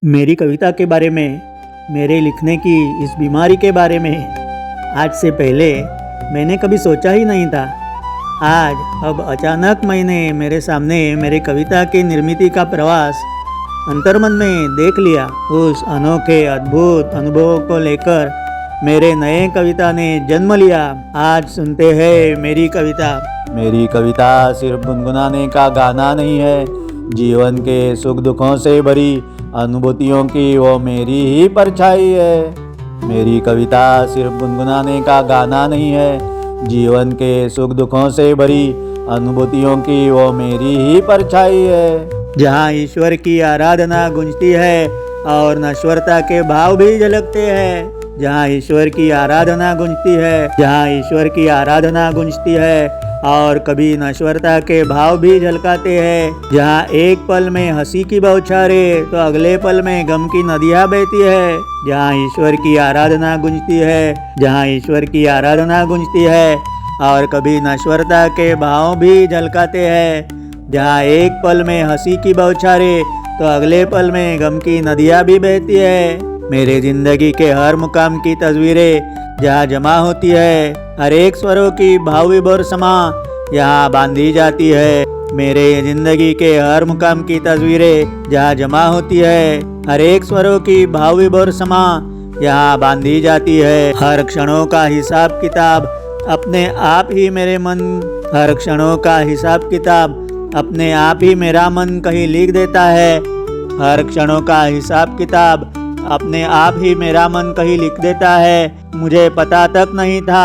मेरी कविता के बारे में, मेरे लिखने की इस बीमारी के बारे में आज से पहले मैंने कभी सोचा ही नहीं था। आज अब अचानक मैंने मेरे सामने मेरे कविता की निर्मिति का प्रवास अंतर्मन में देख लिया। उस अनोखे अद्भुत अनुभवों को लेकर मेरे नए कविता ने जन्म लिया। आज सुनते हैं मेरी कविता। मेरी कविता सिर्फ गुनगुनाने का गाना नहीं है, जीवन के सुख दुखों से भरी अनुभूतियों की वो मेरी ही परछाई है। मेरी कविता सिर्फ गुनगुनाने का गाना नहीं है, जीवन के सुख दुखों से भरी अनुभूतियों की वो मेरी ही परछाई है। जहाँ ईश्वर की आराधना गूंजती है और नश्वरता के भाव भी झलकते हैं। जहाँ ईश्वर की आराधना गूंजती है, जहाँ ईश्वर की आराधना गूंजती है और कभी नश्वरता के भाव भी झलकाते हैं। जहाँ एक पल में हंसी की बौछारें तो अगले पल में गम की नदियाँ बहती है। जहाँ ईश्वर की आराधना गूंजती है, जहाँ ईश्वर की आराधना गूंजती है और कभी नश्वरता के भाव भी झलकाते हैं। जहाँ एक पल में हंसी की बौछारें तो अगले पल में गम की नदियाँ भी बहती है। मेरे जिंदगी के हर मुकाम की तस्वीरें जहाँ जमा होती है, हर एक स्वरों की भाव विभोर समा यहाँ बांधी जाती है। मेरे जिंदगी के हर मुकाम की तस्वीरें जहाँ जमा होती है, हर एक स्वरों की भाव विभोर समा यहाँ बांधी जाती है। हर क्षणों का हिसाब किताब अपने आप ही मेरे मन, हर क्षणों का हिसाब किताब अपने आप ही मेरा मन कहीं लिख देता है। हर क्षणों का हिसाब किताब अपने आप ही मेरा मन कहीं लिख देता है। मुझे पता तक नहीं था,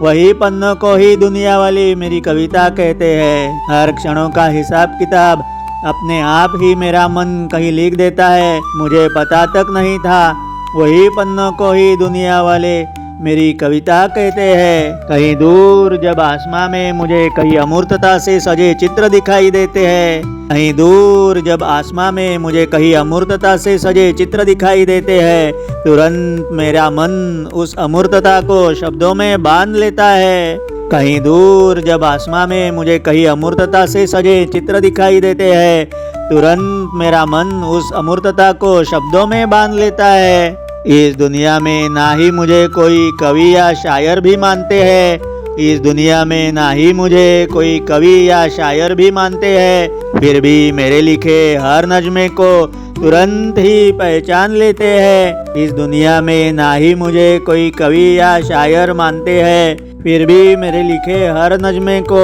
वही पन्नों को ही दुनिया वाली मेरी कविता कहते हैं। हर क्षणों का हिसाब किताब अपने आप ही मेरा मन कहीं लिख देता है। मुझे पता तक नहीं था, वही पन्नों को ही दुनिया वाले मेरी कविता कहते हैं। कहीं दूर जब आसमां में मुझे कहीं अमूर्तता से सजे चित्र दिखाई देते हैं, कहीं दूर जब आसमां में मुझे कहीं अमूर्तता से सजे चित्र दिखाई देते हैं, तुरंत मेरा मन उस अमूर्तता को शब्दों में बांध लेता है। कहीं दूर जब आसमां में मुझे कहीं अमूर्तता से सजे चित्र दिखाई देते हैं, तुरंत मेरा मन उस अमूर्तता को शब्दों में बांध लेता है। इस दुनिया में ना ही मुझे कोई कवि या शायर भी मानते हैं, इस दुनिया में ना ही मुझे कोई कवि या शायर भी मानते हैं, फिर भी मेरे लिखे हर नज़्मे को तुरंत ही पहचान लेते हैं। इस दुनिया में ना ही मुझे कोई कवि या शायर मानते हैं, फिर भी मेरे लिखे हर नज़्मे को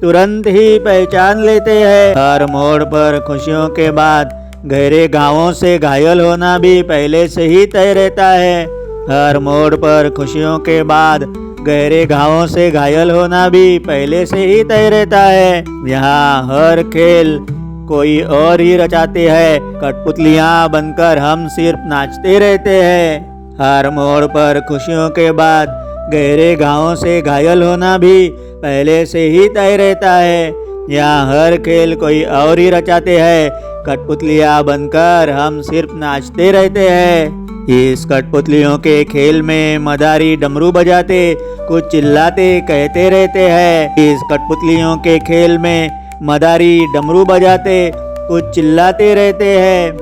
तुरंत ही पहचान लेते हैं। हर मोड़ पर खुशियों के बाद गहरे घावों से घायल होना भी पहले से ही तय रहता है। हर मोड़ पर खुशियों के बाद गहरे घावों से घायल होना भी पहले से ही तय रहता है। यहाँ हर खेल कोई और ही रचाते हैं, कठपुतलियाँ बनकर हम सिर्फ नाचते रहते हैं। हर मोड़ पर खुशियों के बाद गहरे घावों से घायल होना भी पहले से ही तय रहता है। यहाँ हर खेल कोई और ही रचाते हैं, कठपुतलियाँ बनकर हम सिर्फ नाचते रहते हैं। इस कठपुतलियों के खेल में मदारी डमरू बजाते कुछ चिल्लाते कहते रहते हैं। इस कठपुतलियों के खेल में मदारी डमरू बजाते कुछ चिल्लाते रहते हैं।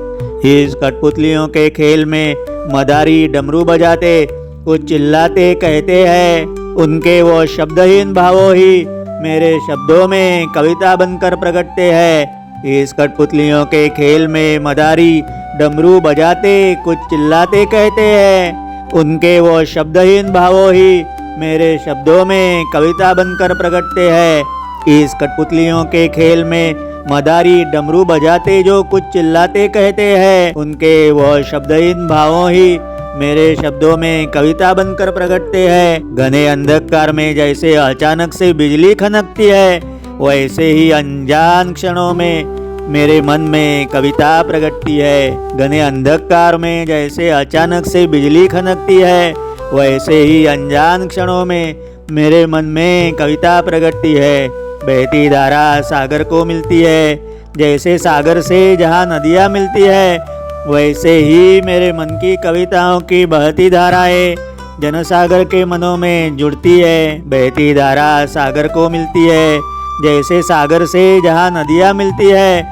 इस कठपुतलियों के खेल में मदारी डमरू बजाते कुछ चिल्लाते कहते हैं। उनके वो शब्दहीन भावों ही मेरे शब्दों में कविता बनकर प्रकटते हैं। इस कठपुतलियों के खेल में मदारी डमरू बजाते कुछ चिल्लाते कहते हैं। उनके वो शब्दहीन भावों ही मेरे शब्दों में कविता बनकर प्रकटते हैं। इस कठपुतलियों के खेल में मदारी डमरू बजाते जो कुछ चिल्लाते कहते हैं, उनके वो शब्दहीन भावों ही मेरे शब्दों में कविता बनकर प्रकटते हैं। घने अंधकार में जैसे अचानक से बिजली खनकती है, वैसे ही अनजान क्षणों में मेरे मन में कविता प्रकटती है। घने अंधकार में जैसे अचानक से बिजली खनकती है, वैसे ही अनजान क्षणों में मेरे मन में कविता प्रकटती है। बहती धारा सागर को मिलती है, जैसे सागर से जहाँ नदियाँ मिलती है, वैसे ही मेरे मन की कविताओं की बहती धाराएं जनसागर के मनों में जुड़ती है। बहती धारा सागर को मिलती है, जैसे सागर से जहाँ नदियाँ मिलती है,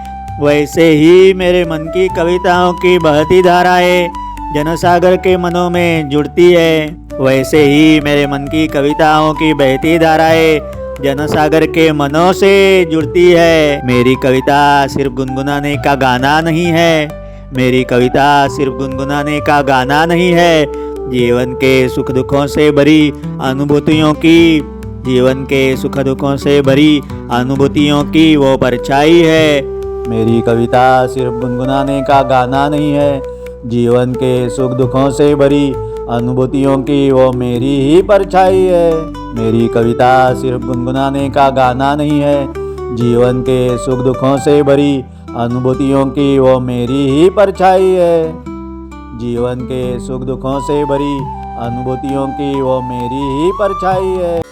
वैसे ही मेरे मन की कविताओं की बहती धाराएं जनसागर के मनों में जुड़ती है। वैसे ही मेरे मन की कविताओं की बहती धाराएं जनसागर के मनों से जुड़ती है। मेरी कविता सिर्फ गुनगुनाने का गाना नहीं है। मेरी कविता सिर्फ गुनगुनाने का गाना नहीं है। जीवन के सुख दुखों से भरी अनुभूतियों की जीवन के सुख दुखों से भरी अनुभूतियों की वो परछाई है। मेरी कविता सिर्फ गुनगुनाने का गाना नहीं है। जीवन के सुख दुखों से भरी अनुभूतियों की वो मेरी ही परछाई है। मेरी कविता सिर्फ गुनगुनाने का गाना नहीं है। जीवन के सुख दुखों से भरी अनुभूतियों की वो मेरी ही परछाई है। जीवन के सुख दुखों से भरी अनुभूतियों की वो मेरी ही परछाई है।